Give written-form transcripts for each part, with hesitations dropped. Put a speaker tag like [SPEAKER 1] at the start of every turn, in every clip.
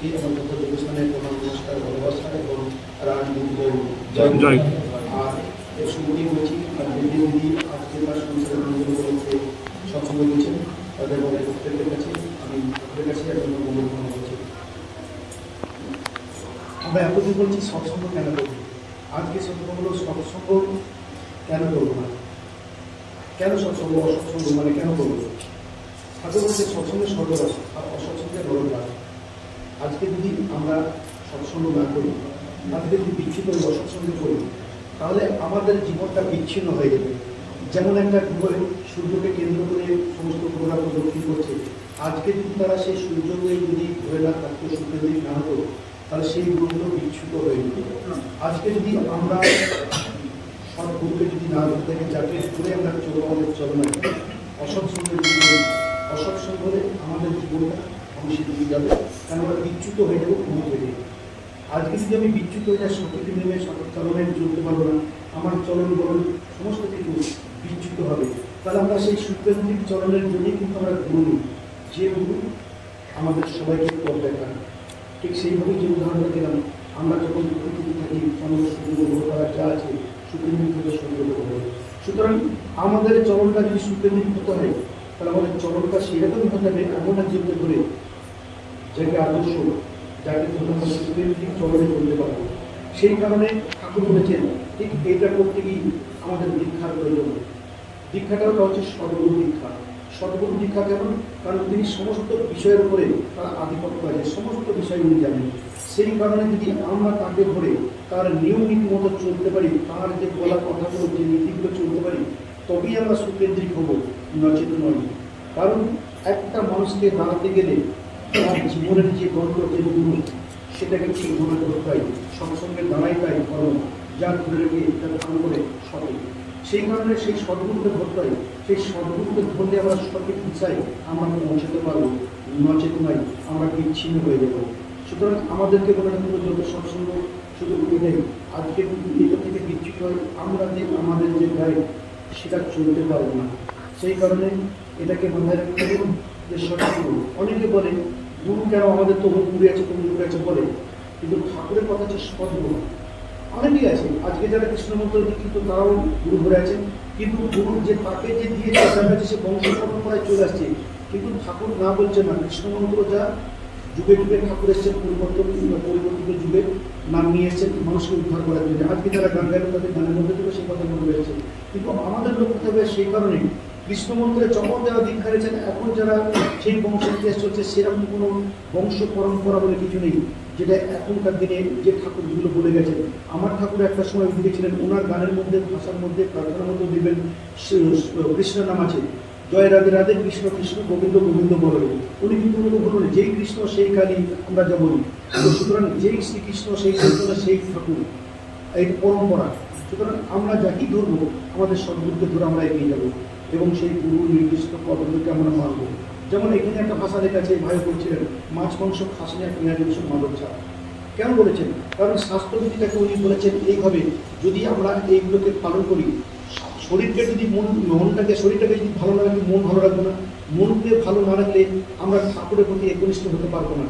[SPEAKER 1] সবাইকে আমার কথা দেবস্থানে প্রণাম নমস্কার ভালোবাসা এবং রাজনীতি জয়। আর এর শুরুটি বলছি আর দিদি আজকে তার সংসারে সৎসঙ্গ দিয়েছেন তাদের প্রত্যেকের কাছে আমি আপনাদের কাছে একজন অনুরোধ করছি। আমরা এতদিন বলছি সৎসঙ্গ কেন করব, আজকে সৎসঙ্গ হলো সৎসঙ্গ কেন করবো না, কেন সৎসঙ্গ অসৎসঙ্গ মানে কেন করবো। ঠাকুর বলছে সৎসঙ্গে স্বর্গবাস আর অসৎসঙ্গে নরকবাস। আজকে যদি আমরা সৎসঙ্গ না করি, আজকে যদি বিচ্ছিন্ন হয়ে অসৎসঙ্গে করি, তাহলে আমাদের জীবনটা বিচ্ছিন্ন হয়ে যাবে। যেমন একটা গ্রহে সূর্যকে কেন্দ্র করে সমস্ত গ্রহরা প্রদক্ষিণ করছে, আজকে যদি তারা সেই সূর্যকে যদি ধরে না থাকতো, সূর্য যদি না হতো, তাহলে সেই গ্রহগুলো বিচ্ছুত হয়ে যেত। আজকে যদি আমরা সব গ্রহকে যদি না ধরতে থাকি, যাকে ধরে আমরা চলবো আমাদের চলনায় অসৎসঙ্গে যদি অসৎসঙ্গ হলে আমাদের জীবনটা ধ্বংসের দিকে যাবে, কারণ আমরা বিচ্যুত হয়ে যাবো ঘুম থেকে। আজকে যদি আমি বিচ্যুত হয়ে যাই, সত্যি নেমে চলনে চলতে পারবো না, আমার চলন বলন সমস্ত কিছু বিচ্যুত হবে, তাহলে আমরা সেই সুকেন্দ্রিক চলনের জন্যই কিন্তু আমরা গুরু, যে গুরু আমাদের সবাইকে পথ দেখান। ঠিক সেইভাবেই যে উদাহরণটা দিলাম, আমরা যখন প্রকৃতি থাকি সমস্ত সুন্দর করা যা আছে সুকেন্দ্রিক থেকে সুন্দর হবে। সুতরাং আমাদের চলনটা যদি সুকেন্দ্রিক হতে হয়, তাহলে আমাদের চলনটা সেরকমই হতে হবে, এমন এক জীবনে ধরে যাকে আদর্শ, যাকে ধরে আমরা সুকেন্দ্রিক চলনে চলতে পারবো। সেই কারণে ঠাকুর বলেছেন ঠিক এইটা করতে গিয়ে আমাদের দীক্ষার প্রয়োজন। দীক্ষাটা হচ্ছে সদ্গুরু দীক্ষা। সদ্গুরু দীক্ষা কেমন? কারণ তিনি সমস্ত বিষয়ের উপরে তার আধিপত্য আছে, সমস্ত বিষয় উনি জানেন। সেই কারণে যদি আমরা তাকে ধরে তার নিয়ম নীতি মতো চলতে পারি, তার যে বলা কথাগুলো যে নীতিগুলো চলতে পারি, তবেই আমরা সুকেন্দ্রিক হব, নচেত নয়। কারণ একটা মানুষকে দাঁড়াতে গেলে তার জীবনের যে গল্প যে গুরু, সেটাকে ঠিকভাবে ধরতে হয়। সৎসঙ্গে দাঁড়াই তাই ধর্ম, যার ধরে রেখে তার ধারণ করে সঠিক। সেই কারণে সেই সদ্গুরুকে ধরতে হয়। সেই সদ্গুরুকে ধরলে আমরা সঠিক দিশায় আমরা পৌঁছাতে পারবো, নচেত নয় আমরা বিচ্ছিন্ন হয়ে যাবো। সুতরাং আমাদেরকে বলে রাখবো যত সৎসঙ্গ শুধু এটাই, আজকে এটা থেকে বিচ্ছিন্ন হয় আমরা যে আমাদের যে গাইড সেটা চলতে পারবো না। সেই কারণে এটাকে মাথায় রাখতে হবে যে সঠিক গুরু। অনেকে বলে গুরু কেন আমাদের তো গুরু আছে, কোন গুরু আছে বলে, কিন্তু ঠাকুরের কথা হচ্ছে সদ্গুরু। অনেকেই আছে আজকে যারা কৃষ্ণমন্ত্র দীক্ষিত তারাও গুরু ধরে আছেন, কিন্তু গুরু যে তাকে যে দিয়েছে তার কাছে সে বংশ পরম্পরায় চলে আসছে। কিন্তু ঠাকুর না বলছে না, কৃষ্ণমন্ত্র যা যুগে যুগে ঠাকুর এসছেন পরিবর্তিত যুগে নাম নিয়ে এসছেন মানুষকে উদ্ধার করার জন্য। আজকে যারা গান গাইল তাদের গানের মধ্যে থেকে সেই কথা মনে রয়েছে, কিন্তু আমাদের লক্ষ্য থাকবে সেই কারণে কৃষ্ণমন্ত্রে যখন যারা দীক্ষা নিয়েছেন, এখন যারা সেই বংশ ইতিহাস চলছে, সেরকম কোনো বংশ পরম্পরা বলে কিছু নেই, যেটা এখনকার দিনে যে ঠাকুরগুলো বলে গেছেন। আমার ঠাকুর একটা সময় লিখেছিলেন, ওনার গানের মধ্যে ভাষার মধ্যে প্রার্থনার মধ্যে দেখবেন কৃষ্ণের নাম আছে, জয় রাধে রাধে কৃষ্ণ কৃষ্ণ গোবিন্দ গোবিন্দ বলে। উনি কিন্তু কোনো বলুন যেই কৃষ্ণ সেই কালী আমরা যা বলি। সুতরাং যেই শ্রীকৃষ্ণ সেই কৃষ্ণ সেই ঠাকুর, এই পরম্পরা। সুতরাং আমরা যাকে ধরবো আমাদের সদ্গুরুকে ধরে আমরা এগিয়ে যাবো এবং সেই গুরু নির্দিষ্ট পদ্ধতিকে আমরা মানব। যেমন এখানে একটা ভাষা লেখা আছে, ভাই বলছিলেন মাছ মাংস খাস না, পেঁয়াজ রসুন মাদক ছাড়া। কেন বলেছেন? কারণ স্বাস্থ্যবিধিটাকে উনি বলেছেন এইভাবে, যদি আমরা এইগুলোকে পালন করি, শরীরকে যদি শরীরটাকে যদি ভালো না রাখি মন ভালো রাখবো না, মনকে ভালো না রাখলে আমরা ঠাকুরের প্রতি একনিষ্ঠ হতে পারবো না।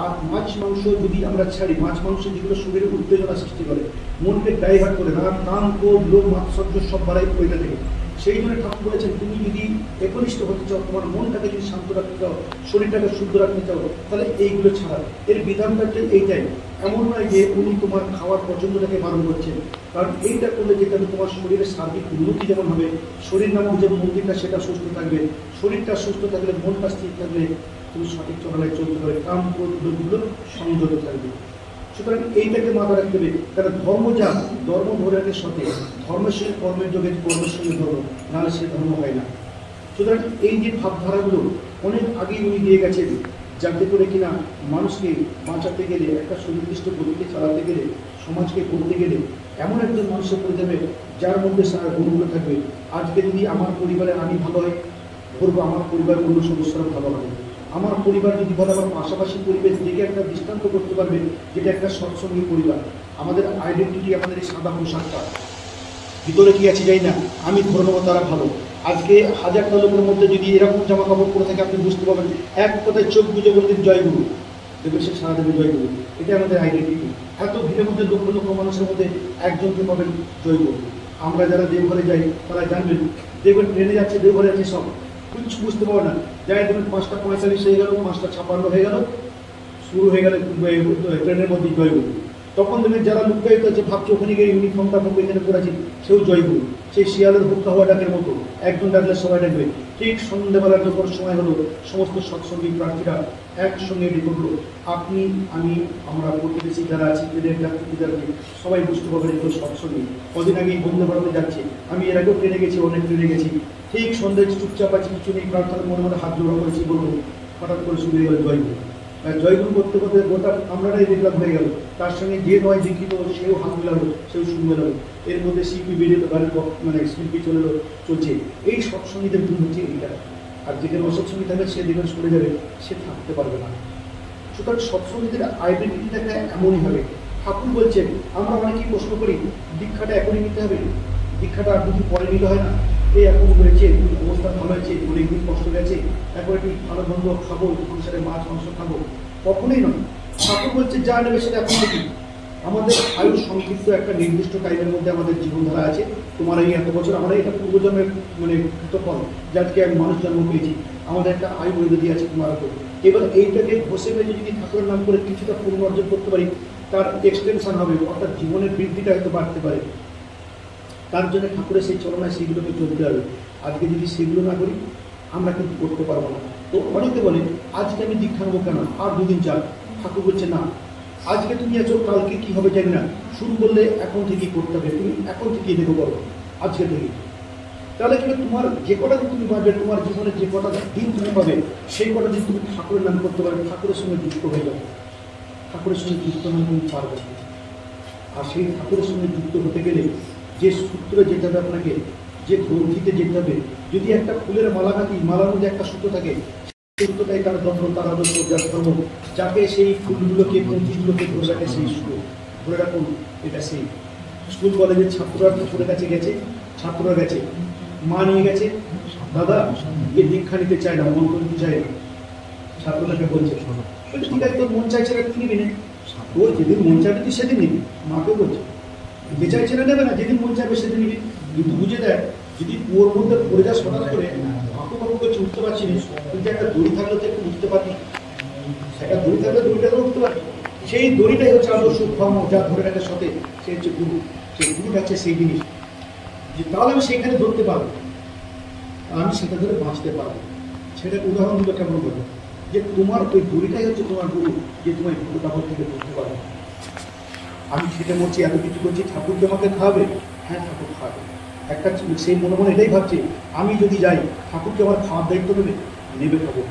[SPEAKER 1] আর মাছ মাংস যদি আমরা ছাড়ি, মাছ মাংস যেগুলো শরীরে উত্তেজনা সৃষ্টি করে, মনকে ডাইভার্ট করে, রাগ কাম ক্রোধ লোভ মাৎসর্য সব বাড়াই ওইটা থেকে। সেই জন্য ঠাকুর বলেছেন তুমি যদি একনিষ্ঠ হতে চাও, তোমার মনটাকে যদি শান্ত রাখতে চাও, শরীরটাকে শুদ্ধ রাখতে চাও, তাহলে এইগুলো ছাড়া। এর বিধানটা এইটাই, এমন নয় যে উনি তোমার খাওয়ার পছন্দটাকে বারণ করছেন। কারণ এইটা করলে যেটা তোমার শরীরের সার্বিক উন্নতি যেমন হবে, শরীর নামক যে মন্দিরটা সেটা সুস্থ থাকবে, শরীরটা সুস্থ থাকলে মনটা স্থির থাকলে তুমি সঠিক চলায় চলতে পারবে, কাম ক্রোধ লোভগুলো সংযত থাকবে। সুতরাং এইটাকে মাথায় রাখতে হবে। কারণ ধর্ম যা ধর্ম ধরে রাখে সত্যি, ধর্মের সঙ্গে কর্মের যোগে কর্মের সঙ্গে ধর্ম, নাহলে সে ধর্ম হয় না। সুতরাং এই যে ভাবধারাগুলো অনেক আগেই উনি দিয়ে গেছেন, যাতে করে কিনা মানুষকে বাঁচাতে গেলে, একটা সুনির্দিষ্ট গতিকে চালাতে গেলে, সমাজকে করতে গেলে এমন একজন মানুষের করে দেবে যার মধ্যে সারা গুণগুলো থাকবে। আজকে যদি আমার পরিবারে আমি ভালো হয়, করবো আমার পরিবার অন্য সদস্যরা ভালো হবে। আমার পরিবার যদি বলে, আমার পাশাপাশি পরিবেশ দেখে একটা দৃষ্টান্ত করতে পারবে যেটা একটা সৎসঙ্গী পরিবার। আমাদের আইডেন্টিটি, আমাদের এই সাদা পোশাকটা ভিতরে কি আছে যাই না, আমি ধরে নেবো তারা ভালো। আজকে 1000টা লোকের মধ্যে যদি এরকম জামা কাপড় পরে থাকে, আপনি বুঝতে পারবেন, এক কথায় চোখ বুঝে বলে দিন জয় গুরু। দেখবে সে সারা দেবে জয়গুরু। এটা আমাদের আইডেন্টিটি। এত ভিড়ের মধ্যে লক্ষ লক্ষ মানুষের মধ্যে একজনকে পাবেন জয়গুরু। আমরা যারা দেওঘরে যাই তারা জানবেন, দেখবেন ট্রেনে যাচ্ছে, দেওঘরে যাচ্ছে, সব কিছু বুঝতে পারো না। যাই দেখবেন 5:45 হয়ে গেল, 5:56 হয়ে গেল, শুরু হয়ে গেল ট্রেনের মধ্যে জয়গুরু। তখন দেখবেন যারা লুকায়িত আছে ভাবছে ওখানে গিয়ে ইউনিফর্মটা পরে এখানে করেছি, সেও জয়গুরু। সেই শিয়ালের হুক্কা হওয়া ডাকের মতো একজন ডাকলে সবাই ডাকবে। ঠিক সন্ধ্যেবেলার যখন সময় হলো, সমস্ত সৎসঙ্গী প্রার্থীরা একসঙ্গে ডেকে উঠলো। আপনি, আমি, আমরা প্রতিবেশী যারা আছি, ট্রেনের যাত্রী যারা সবাই বুঝতে পারবেন এগুলো সৎসঙ্গী। কদিন আগেই বন্দে ভারতে যাচ্ছে, আমি এর আগেও ট্রেনে গেছি, অনেক ট্রেনে গেছি। ঠিক সন্ধ্যায় চুপচাপ আছি, কিছু নেই, প্রার্থনার মনে মনে হাত জোড়া করেছি, বলবো হঠাৎ করে শুরু হয়ে গেল জয়গুরু। জয়গুরু করতে করতে গোটা আমরাটাই দেখলাম হয়ে গেল। তার সঙ্গে যে নয় দীক্ষিত সেও হাত মেলালো, সেও শুরু মেলালো। এর মধ্যে শিল্পী বেরিয়ে তো গাড়ির মানে শিল্পী চলছে। এই সৎসঙ্গীদের গুণ হচ্ছে এইটা। আর যেখানে অসৎসঙ্গী থাকবে সে দেখবেন সরে যাবে, সে থাকতে পারবে না। সুতরাং সৎসঙ্গীদের আইডেন্টিটিটাকে এমনই হবে। ঠাকুর বলছেন, আমরা অনেকেই প্রশ্ন করি দীক্ষাটা এখনই নিতে হবে, দীক্ষাটা আর দুদিন পরে নিতে হয় না, এই এখন হয়েছে, অবস্থা ভালো হয়েছে, অনেকদিন কষ্ট গেছে, এখন একটু ভালো বন্ধ খাবো, সংসারে মাছ মাংস খাবো, কখনোই নয়। ঠাকুর বলছে যা নেবে সেটা এখন দেখি। আমাদের আয়ু সংক্ষিপ্ত একটা নির্দিষ্ট টাইমের মধ্যে আমাদের জীবনধারা আছে। তোমার এই এত বছর, আমরা এটা পূর্বজন্মের মানে কৃতফল, যাকে আমি মানুষ জন্ম পেয়েছি, আমাদের একটা আয়ু বেঁধে আছে তোমার উপর। এবার এইটাকে বসে বেঁধে যদি ঠাকুরের নাম করে কিছুটা পূর্ণ অর্জন করতে পারি, তার এক্সটেনশন হবে, অর্থাৎ জীবনের বৃদ্ধিটা হয়তো বাড়তে পারে। তার জন্য ঠাকুরের সেই চলনায় সেইগুলোকে চলতে হবে। আজকে যদি সেগুলো না করি আমরা কিন্তু করতে পারবো না। তো অনেকে বলে আজকে আমি দীক্ষা নেবো কেন, আর দুদিন চাল। ঠাকুর বলছে না, আজকে তুমি আছো, কালকে কি হবে জানি না, শুরু করলে এখন থেকেই করতে হবে। তুমি এখন থেকেই দেখো করো, আজকে থেকে। তাহলে কি তোমার যে কটা দিন তুমি পাবে, তোমার জীবনে যে কটা দিন তুমি পাবে, সেই কটা দিন তুমি ঠাকুরের নাম করতে পারবে, ঠাকুরের সঙ্গে যুক্ত হয়ে যাবে। ঠাকুরের সঙ্গে যুক্ত না তুমি পারবে। আর সেই ঠাকুরের সঙ্গে যুক্ত হতে গেলে যে সূত্রে যেতে হবে আপনাকে, যে গ্রন্থিতে যেতে হবে। যদি একটা ফুলের মালা কাটি, মালার মধ্যে একটা সূত্র থাকে, সেই সূত্রটাই তার যন্ত্র, তার আদর্শ, যার ধর্ম, যাকে সেই ফুলগুলোকে গ্রন্থিগুলোকে ধরে রাখে, সেই সূত্র ধরে রাখুন। এটা সেই স্কুল কলেজের ছাত্ররা ঠাকুরের কাছে গেছে, ছাত্ররা গেছে, মা নিয়ে গেছে, দাদা এ দীক্ষা নিতে চায় না, মন করতে চায় না। ছাত্রটাকে বলছে ঠিক আছে, তোর মন চাইছে না তুই নিবি না, তোর যেদিন মন চাইবে তুই সেদিন নিবি। মাকে বলছে যে চাইছে না নেবে না, যেদিন মন চাইবে সেদিন নিবি। কিন্তু বুঝে দেয় যদি ওর মধ্যে পড়ে যাস হঠাৎ করে, মাকে বাবু করছে উঠতে পারছি না, কিন্তু একটা দড়ি থাকলে তো একটু উঠতে পারবি, একটা দড়ি থাকলে দড়িটা তো উঠতে পারবি। সেই দড়িটাই হচ্ছে আদর্শ ধর্ম, যা ধরে রাখার সাথে সে হচ্ছে গুরু। সেই গুরু কাছে সেই জিনিস যে তাহলে আমি সেইখানে ধরতে পারবো, আমি সেটা ধরে বাঁচতে পারবো। সেটাকে উদাহরণ দিল কেমন বলবো, যে তোমার ওই দড়িটাই হচ্ছে তোমার গুরু, যে তোমার গুরু কাপড় থেকে ধরতে পারবে। আমি খেতে মরছি, এত কিছু করছি, ঠাকুরকে আমাকে খাওয়াবে, হ্যাঁ ঠাকুর খাওয়াবে। একটা সেই মনে মনে এটাই ভাবছে, আমি যদি যাই ঠাকুরকে আমার খাওয়ার দায়িত্ব নেবে, নেবে খাবো।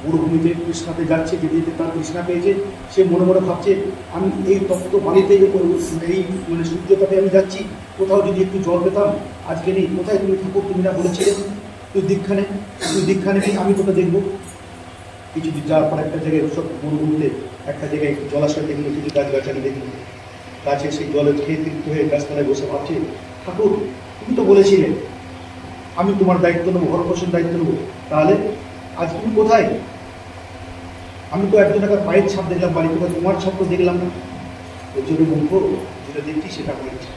[SPEAKER 1] মরুভূমিতে কৃষ্ণাতে যাচ্ছে, যেতে তার কৃষ্ণা পেয়েছে, সে মনে মনে ভাবছে আমি এই তপ্ত বাড়িতে এই মানে সূর্যতাপে আমি যাচ্ছি, কোথাও যদি একটু জল পেতাম, আজকে নেই। কোথায় তুমি ঠাকুর, তুমি না বলেছিলে তুই দীক্ষা নে, তুই দীক্ষা নেবি, আমি কোথাও দেখবো। কিছু যাওয়ার পর একটা জায়গায় সব মরুভূমিতে একটা জায়গায় জলাশয় দেখলো, কিছু গাছগাছালি দেখলো, গাছে সেই জলে খেয়ে তৃপ্ত হয়ে গাছতলায় বসে ভাবছে, ঠাকুর তুমি তো বলেছিলে আমি তোমার দায়িত্ব নেবো, ভরণ দায়িত্ব নেবো, তাহলে আজ তুমি কোথায়? আমি তো একজন একটা পায়ের ছাপ দেখলাম বাড়িতে, তোমার ছাপ তো দেখলাম না। ওই জন্য মুখ যেটা দেখছি সেটা করেছি।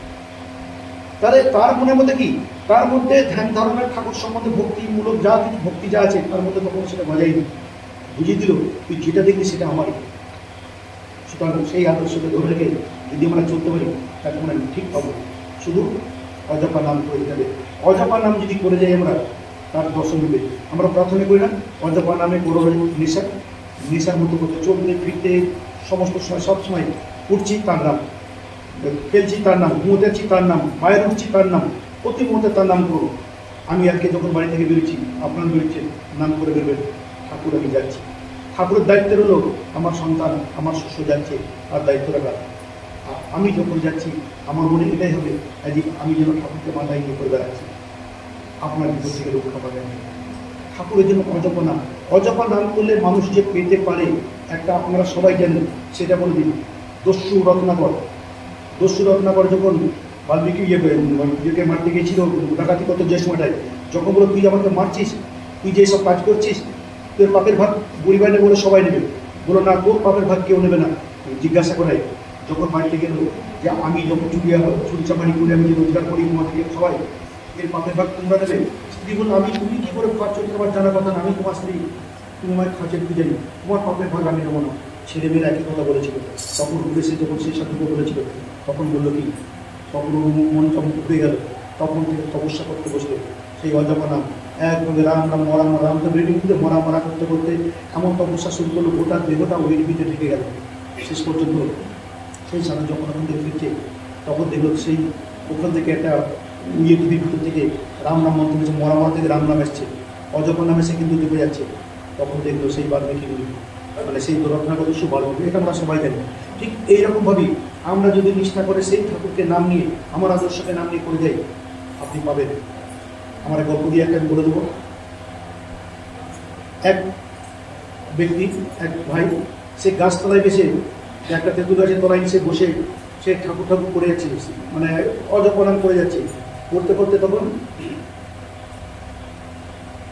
[SPEAKER 1] তাহলে তার মনের মধ্যে কি, তার মধ্যে ধ্যান ধারণার ঠাকুর সম্বন্ধে ভক্তিমূলক যা কিছু ভক্তি যা আছে তার মধ্যে কখনো সেটা বজায় নেই। বুঝিয়ে দিল তুই যেটা দেখবি সেটা আমারই। সুতরাং সেই আদর্শকে ধরে রেখে যদি আমরা চলতে পারি, তাকে আমরা ঠিক পাবো। শুধু অজপা নাম করে দিতে হবে। অজপা নাম যদি করে যাই আমরা, তার দর্শন দেবে। আমরা প্রাথমিক করি না, অজপা নামে বড় নেশা, নেশার মতো করতে চলতে ফিরতে সমস্ত সময়, সবসময় উঠছি তার নাম, খেলছি তার নাম, ঘুমোতে যাচ্ছি তার নাম, বাইরে উঠছি তার নাম, প্রতি মুহূর্তে তার নাম করবো। আমি আজকে যখন বাড়ি থেকে বেরোচ্ছি, আপনার বেরোচ্ছেন, নাম করে বেরোবেন, ঠাকুর আমি যাচ্ছি। ঠাকুরের দায়িত্বের হলো আমার সন্তান, আমার শিষ্য যাচ্ছে, তার দায়িত্ব রাখা। আমি যখন যাচ্ছি আমার মনে এটাই হবে আমি যেন ঠাকুরকে মাথায় নিয়ে করে বেড়াচ্ছি, আপনার বিপদ থেকে রক্ষা পাবেন। ঠাকুরের জন্য অজপা নাম, অজপা নাম করলে মানুষ যে পেতে পারে একটা, আপনারা সবাই জানেন, সেটা বলে দিন। দস্যু রত্নাকর, দস্যু রত্নাকর যখন বাল্মীকি ইয়েকে মারতে গিয়েছিল ডাকাতি করতে, যে সময়টায় যখন বলো তুই আমাকে মারছিস, তুই যে সব কাজ করছিস, তোর পাপের ভাগ বুড়ি বাইনে বলে সবাই নেবে, বলো না, তোর পাপের ভাগ কেউ নেবে না। জিজ্ঞাসা করাই যখন বাড়িতে গেল যে আমি যখন চুরি চামারি করে আমি যে রোজগার করি তোমাকে খাওয়াই, এর পাপের ভাগ তোমরা নেবে। স্ত্রী বলল, আমি তুমি কি করে খাচ্ছ তোমার জানার কথা না, আমি তোমার স্ত্রী, তুমি আমার খাচ্ছে ঢুকে জানি, তোমার পাপের ভাগ আমি নেবো না। ছেলেমেয়েরা একই কথা বলেছিল। তখন উঠেছে যখন সেই সাথে বলেছিল, তখন বললো কি, তখন মন চমক উঠে গেল, তখন থেকে তপস্যা করতে বসলো। সেই অজপা নাম একভাবে রাম রাম মরা মরা, রাম তো বেরিয়ে উঠতে মরা মরা করতে করতে এমন তপস্যা শুরু করলো, গোটা দেহটা ওই ভিতরে ঢেকে গেল। শেষ পর্যন্ত সেই সাথে যখন ওখান থেকে ফিরছে, তখন দেখলো সেই ওখান থেকে একটা টিভির ভিতর থেকে রাম নাম মন্ত্র হচ্ছে, মরা মরা থেকে রাম নাম এসছে, অজপা নাম এসে কিন্তু ডুবে যাচ্ছে। তখন দেখলো সেই বাল্মীকিগুলি, মানে সেই রত্নাগত সুবাল্মীকি, এটা আমরা সবাই জানি। ঠিক এইরকমভাবেই আমরা যদি নিষ্ঠা করে সেই ঠাকুরকে নাম নিয়ে, আমার আদর্শকে নাম নিয়ে করে যাই, আপনি পাবেন। আমার গল্প দিয়ে একটা আমি বলে দেবো। এক ব্যক্তি, এক ভাই, সে গাছতলায় বেসে, একটা তেঁতুল গাছের তলায় সে বসে সে ঠাকুর ঠাকুর করে যাচ্ছে, মানে অজপনাম করে যাচ্ছে। করতে করতে তখন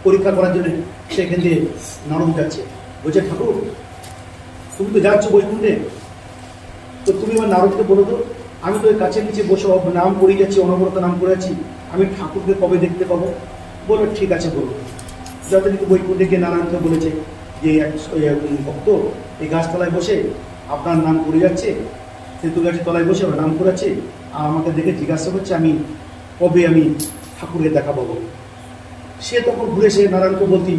[SPEAKER 1] পরীক্ষা করার জন্য সেখান দিয়ে নারদ যাচ্ছে, বলছে ঠাকুর তুমি তো যাচ্ছ বৈকুণ্ঠে, তো তুমি আমার নারদকে বলো তো, আমি তো ওই কাছের নিচে বসে নাম করে যাচ্ছি, অনবরত নাম করে যাচ্ছি, আমি ঠাকুরকে কবে দেখতে পাবো? বললো ঠিক আছে বলবো। যথারীতি বৈকুণ্ঠে গিয়ে নারায়ণকে বলেছে যে এক ভক্ত এই গাছতলায় বসে আপনার নাম করে যাচ্ছে, তেঁতুল গাছের তলায় বসে নাম করেছে, আর আমাকে দেখে জিজ্ঞাসা করছে আমি কবে আমি ঠাকুরকে দেখা পাবো। সে তখন ঘুরে সে নারায়ণকে বলতি,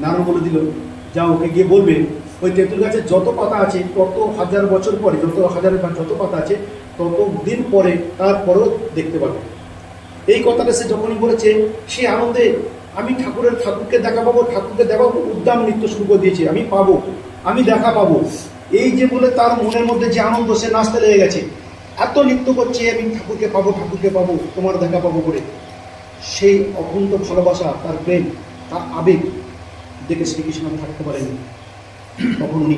[SPEAKER 1] নারায়ণ বলে দিল, যা ওকে গিয়ে বলবে ওই তেঁতুল গাছের যত পাতা আছে তত হাজার বছর পরে, যত পাতা আছে তত দিন পরে তারপরেও দেখতে পাবে। এই কথাটা সে যখনই বলেছে, সে আনন্দে আমি ঠাকুরকে দেখা পাবো, ঠাকুরকে দেখাবো, উদ্যাম নৃত্য শুরু করে দিয়েছে, আমি পাবো, আমি দেখা পাবো। এই যে বলে তার মনের মধ্যে যে আনন্দ, সে নাচতে লেগে গেছে, এত নৃত্য করছে, আমি ঠাকুরকে পাবো, ঠাকুরকে পাবো, তোমার দেখা পাবো করে। সেই অকুণ্ঠ ভালোবাসা, তার প্রেম, তার আবেগ দেখে শ্রীকৃষ্ণ থাকতে পারেনি। তখন উনি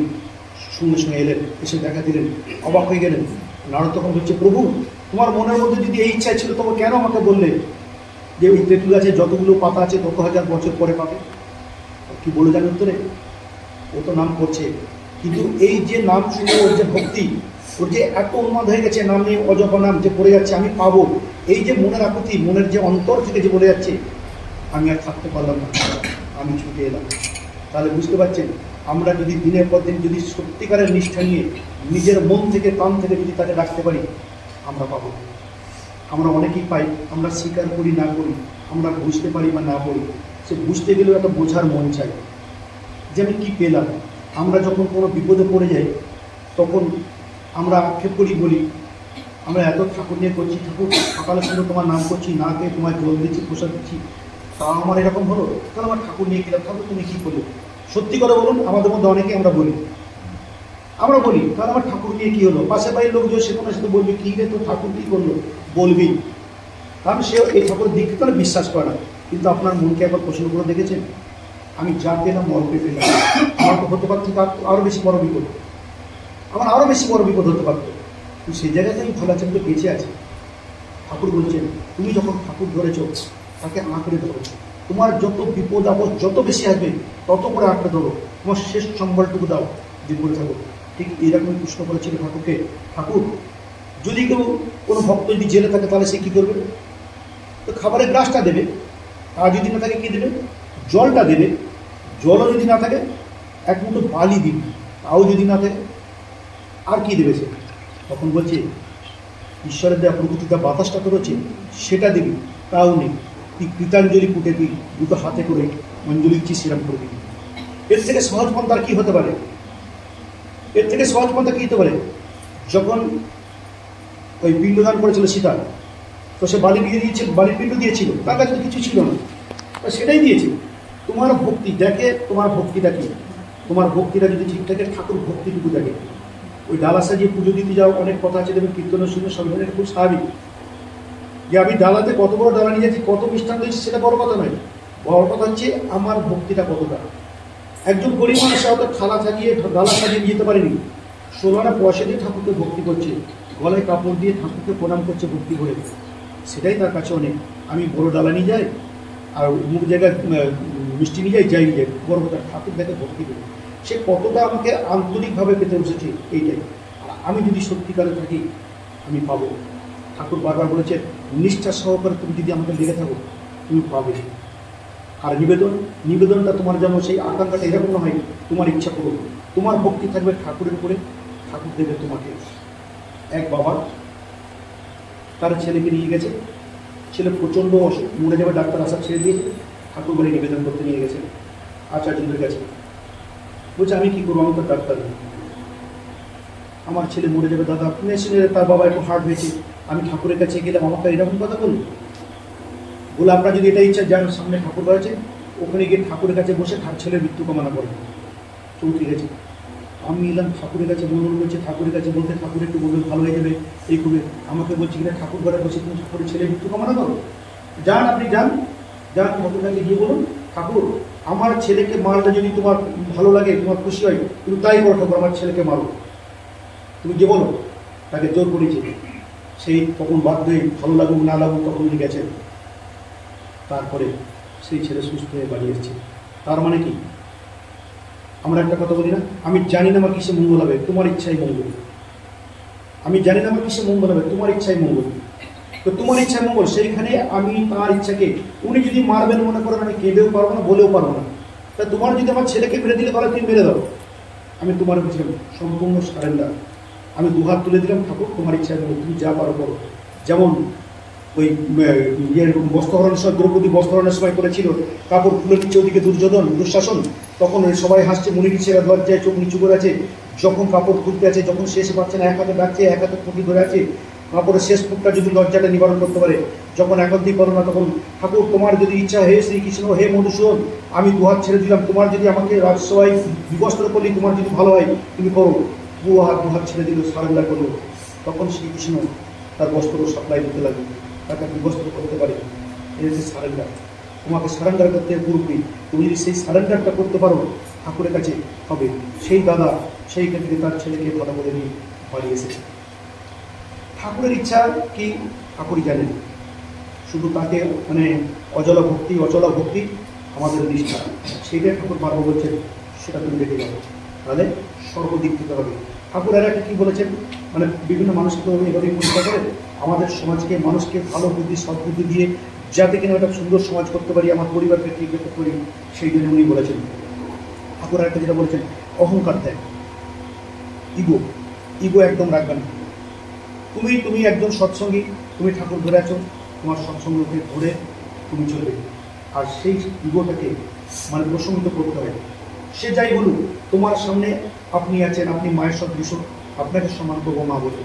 [SPEAKER 1] সঙ্গে সঙ্গে এলেন, এসে দেখা দিলেন, অবাক হয়ে গেলেন। নারদ তখন বলছে, প্রভু তোমার মনের মধ্যে যদি এই ইচ্ছা ছিল তবে কেন আমাকে বললে যে ওই তেঁতুল গাছে যতগুলো পাতা আছে তত হাজার বছর পরে পাবে? কি বলে জানেন উত্তরে? ও তো নাম করছে, কিন্তু এই যে নাম শুনে ওর যে ভক্তি, ওর যে এত উন্মাদ হয়ে গেছে নাম নিয়ে, অজপা নাম যে পড়ে যাচ্ছে, আমি পাবো, এই যে মনের আকুতি, মনের যে অন্তর থেকে যে বলে যাচ্ছে, আমি আর থাকতে পারলাম না, আমি ছুটে এলাম। তাহলে বুঝতে পারছেন, আমরা যদি দিনের পর দিন যদি সত্যিকারের নিষ্ঠা নিয়ে নিজের মন থেকে প্রাণ থেকে যদি তাকে ডাকতে পারি, আমরা পাবো। আমরা অনেকেই পাই, আমরা স্বীকার করি না করি, আমরা বুঝতে পারি বা না পড়ি, সে বুঝতে গেলেও একটা বোঝার মন চাই যে আমি কী পেলাম। আমরা যখন কোনো বিপদে পড়ে যাই তখন আমরা আক্ষেপ করি, বলি আমরা এত ঠাকুর নিয়ে করছি, ঠাকুর সকালে শুনে তোমার নাম করছি, না খেয়ে তোমার জল দিচ্ছি, প্রসাদ দিচ্ছি, তা আমার এরকম হলো, তাহলে আমার ঠাকুর নিয়ে গেলাম, ঠাকুর তুমি কী করলে? সত্যি করে বলুন, আমাদের মধ্যে অনেকেই আমরা বলি, তাহলে আমার ঠাকুর নিয়ে কী হলো? পাশে বাড়ির লোকজন সে কোনো সাথে বলবে, কী রে তোর ঠাকুর কী করলো? বলবি, কারণ সে এই ঠাকুরের দিককে তাহলে বিশ্বাস করে না। কিন্তু আপনার মনকে একবার প্রশ্ন করে দেখেছেন, আমি যা পেলাম অল্পে পেলাম, আমার তো হতে পারত আরও বেশি বড় বিপদ, আমার আরও বেশি বড় বিপদ হতে পারতো, কিন্তু সেই জায়গাতে আমি ভালো আছেন, তো বেঁচে আছে। ঠাকুর বলছেন, তুমি যখন ঠাকুর ধরেছ তাকে আঁকড়ে ধরো, তোমার যত বিপদ আপদ যত বেশি আসবে তত করে আঁকড়ে ধরো, তোমার শেষ সম্বলটুকু দাও, বিপদে থাকো। ঠিক এইরকমই কৃষ্ণ বলেছিল ঠাকুরকে, ঠাকুর যদি কেউ কোনো ভক্ত যদি জেলে থাকে তাহলে সে কী করবে? তো খাবারের গ্লাসটা দেবে, আর যদি না থাকে কী দেবে? জলটা দেবে, জলও যদি না থাকে এক মুঠো বালি দিবি, তাও যদি না থাকে আর কি দেবে সে? তখন বলছে, ঈশ্বরের দেওয়া প্রকৃতির দেওয়া বাতাসটা তো রয়েছে, সেটা দিবি, তাও নেই, তুই কৃতাঞ্জলি কুটে তুই দুটো হাতে করে অঞ্জলি দিচ্ছি, সেরাম করে দিবি। এর থেকে সহজ পন্থা আর কী হতে পারে? এর থেকে সহজ পন্থা কী হতে পারে? যখন ওই পিণ্ডদান করেছিল সীতা, তো সে বালি দিয়ে দিয়েছে, বালির পিণ্ড দিয়েছিল, তার কাছে তো কিছু ছিল না, সেটাই দিয়েছে। তোমার ভক্তি দেখে, তোমার ভক্তিটা কি, তোমার ভক্তিটা যদি ঠিক থাকে, ঠাকুর ভক্তিটুকু দেখে। ওই ডালা সাজিয়ে পুজো দিতে যাও, অনেক কথা আছে দেবে, কীর্তনের শুনে সব ধরনের, খুব স্বাভাবিক যে আমি ডালাতে কত বড় ডালা নিয়ে যাচ্ছি, কত মিষ্টান দিয়েছি, সেটা বড় কথা নয়, বড় কথা হচ্ছে আমার ভক্তিটা কতটা। একজন গরিব মানুষ হয়তো থালা সাজিয়ে ডালা সাজিয়ে নিয়ে যেতে পারেনি, 16 আনা পয়সা দিয়ে ঠাকুরকে ভক্তি করছে, গলায় কাপড় দিয়ে ঠাকুরকে প্রণাম করছে ভক্তি করে, সেটাই তার কাছে অনেক। আমি বড় ডালা নিয়ে যাই আর অমুক জায়গায় মিষ্টি নিয়ে যাই, নিয়ে যাই, বড় কথা ঠাকুর দেখে ভক্তি করি, সে কতটা আমাকে আন্তরিকভাবে পেতে বসেছে এইটাই। আর আমি যদি সত্যিকারে থাকি আমি পাবো। ঠাকুর বারবার বলেছে নিষ্ঠা সহকারে তুমি যদি আমাকে লেগে থাকো তুমি পাবে। আর নিবেদনটা তোমার যেন সেই আকাঙ্ক্ষাটা এরকম না হয় তোমার ইচ্ছা করো, তোমার ভক্তি থাকবে ঠাকুরের উপরে, ঠাকুর দেবে তোমাকে। এক বাবা তার ছেলেকে নিয়ে গেছে, ছেলে প্রচণ্ড অসুখ, মরে যাবে, ডাক্তার আশা ছেড়ে দিয়েছে, ঠাকুর বলে নিবেদন করতে নিয়ে গেছে আচার্যদের কাছে। বলছে আমি কি করবো, আমি তো ডাক্তার নেই, আমার ছেলে মরে যাবে দাদা। শুনে তার বাবা একটু হার্ট হয়েছে, আমি ঠাকুরের কাছে গেলাম, আমাকে এরকম কথা বললো। বলে আপনার যদি এটা ইচ্ছা যান সামনে ঠাকুর রয়েছে, ওখানে গিয়ে ঠাকুরের কাছে বসে ছেলের মৃত্যু কামনা করেন। চৌধুরী গেছে, আমি এলাম ঠাকুরের কাছে, মনে বলছে ঠাকুরের কাছে বলতে ঠাকুর একটু বলবে ভালো হয়ে যাবে এই করবে। আমাকে বলছি কিনা ঠাকুর ঘরে বসে তুমি ঠাকুরের ছেলের মৃত্যু কামনা করো। যান আপনি যান ঠাকুরের কাছে গিয়ে বলুন ঠাকুর আমার ছেলেকে মারলে যদি তোমার ভালো লাগে, তোমার খুশি হয়, তুমি তাই করো ঠাকুর, আমার ছেলেকে মারো। তুমি যে বলো, তাকে জোর করেছে। সেই তখন বাধ্য হয়ে ভালো লাগুক না লাগুক তখন উনি গেছেন। তারপরে সেই ছেলে সুস্থ হয়ে বাড়ি এসেছে। তার মানে কি, আমরা একটা কথা বলি না, আমি জানি না আমার কিসে মঙ্গল হবে, তোমার ইচ্ছাই মঙ্গল। আমি জানি না আমার কিসে মঙ্গল হবে, তোমার ইচ্ছাই মঙ্গল। তো তোমার ইচ্ছাই মঙ্গল, সেইখানে আমি তার ইচ্ছাকে, উনি যদি মারবেন মনে করেন আমি কেঁদেও পারবো না, বলেও পারবো না। তা তোমার যদি আমার ছেলেকে মেরে দিলে তাহলে তুমি মেরে দাও, আমি তোমার বুঝলাম সম্পূর্ণ সারেন্ডার। আমি দুহাত তুলে দিলাম ঠাকুর তোমার ইচ্ছাই মঙ্গল, তুমি যা পারো করো। যেমন ওই বস্ত্রহরণের সময় দ্রৌপদী বস্ত্রহরণের সময় করেছিল, কাপড় খুলে দিচ্ছে ওদিকে দুঃশাসন, তখন সবাই হাসছে, মুনি ঋষিরা লজ্জায় চোখ নিচু করে আছে। যখন কাপড় খুলতে আছে, যখন শেষ পাচ্ছে না, এক হাতে ডাকছে, এক হাতে খুঁটি ধরে আছে, কাপড়ের শেষ ফুটটা যদি লজ্জাটা নিবারণ করতে পারে, যখন একত্রিত করো না, তখন ঠাকুর তোমার যদি ইচ্ছা, হে শ্রীকৃষ্ণ, হে মধুসূদন, আমি দুহাত ছেড়ে দিলাম, তোমার যদি আমাকে রাজসভায় বিবস্ত্র করলে তোমার যদি ভালো হয় তুমি করো। দুহাত ছেড়ে দিল, সারেন্ডার করলো। তখন শ্রীকৃষ্ণ তার বস্ত্র সাপ্লাই দিতে লাগবে, তাকে বিবস্ত্র করতে পারে। এই হচ্ছে সারেন্ডার। তোমাকে সারেন্ডার করতে হবে পুরোপুরি। তুমি যদি সেই সারেন্ডারটা করতে পারো ঠাকুরের কাছে হবে। সেই দাদা সেইখান থেকে তার ছেলেকে কথা বলে নিয়ে বাড়ি এসেছে। ঠাকুরের ইচ্ছা কি ঠাকুরই জানেন, শুধু তাকে মানে অচলা ভক্তি আমাদের নিষ্ঠা, সেইটাই ঠাকুর বারবার বলছেন, সেটা তুমি দেখে যাবো, তাহলে সর্বদিক থেকে হবে। ঠাকুর আর একটা কী বলেছেন, মানে বিভিন্ন মানুষকে তো এভাবেই পরীক্ষা করে, আমাদের সমাজকে মানুষকে ভালো বুদ্ধি সদ্বুদ্ধি দিয়ে যাতে কিনা একটা সুন্দর সমাজ করতে পারি, আমার পরিবারকে ঠিক করতে পারি, সেই জন্য উনি বলেছেন। ঠাকুর আর একটা যেটা বলেছেন, অহংকার দেয়, ইগো একদম রাখবে না। তুমি একজন সৎসঙ্গী, তুমি ঠাকুর ধরে আছো, তোমার সৎসঙ্গকে ধরে তুমি চলবে। আর সেই ইগোটাকে মানে প্রশমিত করতে হয়। সে যাই বলুক, তোমার সামনে আপনি আছেন, আপনি মায়ের সদৃশ, আপনাকে সম্মান করবো মা বলে।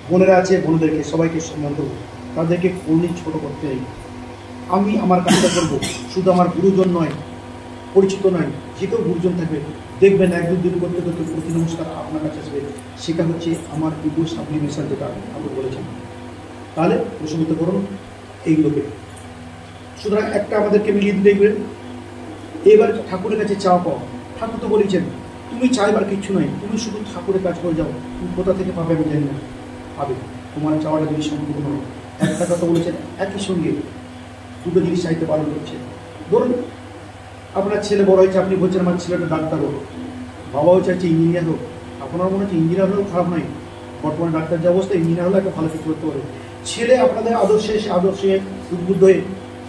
[SPEAKER 1] বোনেরা আছে, বোনদেরকে সবাইকে সম্মান করবো, তাদেরকে কোনদিন ছোট করতে নেই। আমি আমার কাজটা করবো, শুধু আমার গুরুজন নয়, পরিচিত নয়, যে কেউ গুরুজন থাকবে, দেখবেন এক দুদিন করতে করতে প্রতি নমস্কার আপনার কাছে আসবে। সেটা হচ্ছে আমার ইগো সাবলিমেশন, যেটা ঠাকুর বলেছেন। তাহলে প্রশমিত করুন এইগুলোকে। সুতরাং একটা আমাদেরকে মিলিয়ে দেখবেন। এবার ঠাকুরের কাছে চাওয়া পাওয়া, ঠাকুর তো বলেছেন তুমি চাইবার কিচ্ছু নয়, তুমি শুধু ঠাকুরের কাজ করে যাও, তুমি কোথা থেকে পাবে আমি জানি না, পাবে। তোমার চাওয়াটা যদি সম্পূর্ণ নয়, একটা কথা বলেছেন, একই সঙ্গে দুটো জিনিস চাইতে পালন করছে। ধরুন আপনার ছেলে বড় হয়েছে, আপনি বলছেন আমার ছেলেটা ডাক্তার হোক, বাবাও চাইছে ইঞ্জিনিয়ার হোক। আপনার মনে হচ্ছে ইঞ্জিনিয়ার হলেও খারাপ নয়, বর্তমানে ডাক্তার যে অবস্থা, ইঞ্জিনিয়ার হলে একটা ভালো কিছু করতে পারে। ছেলে আপনাদের আদর্শে উদ্বুদ্ধ হয়ে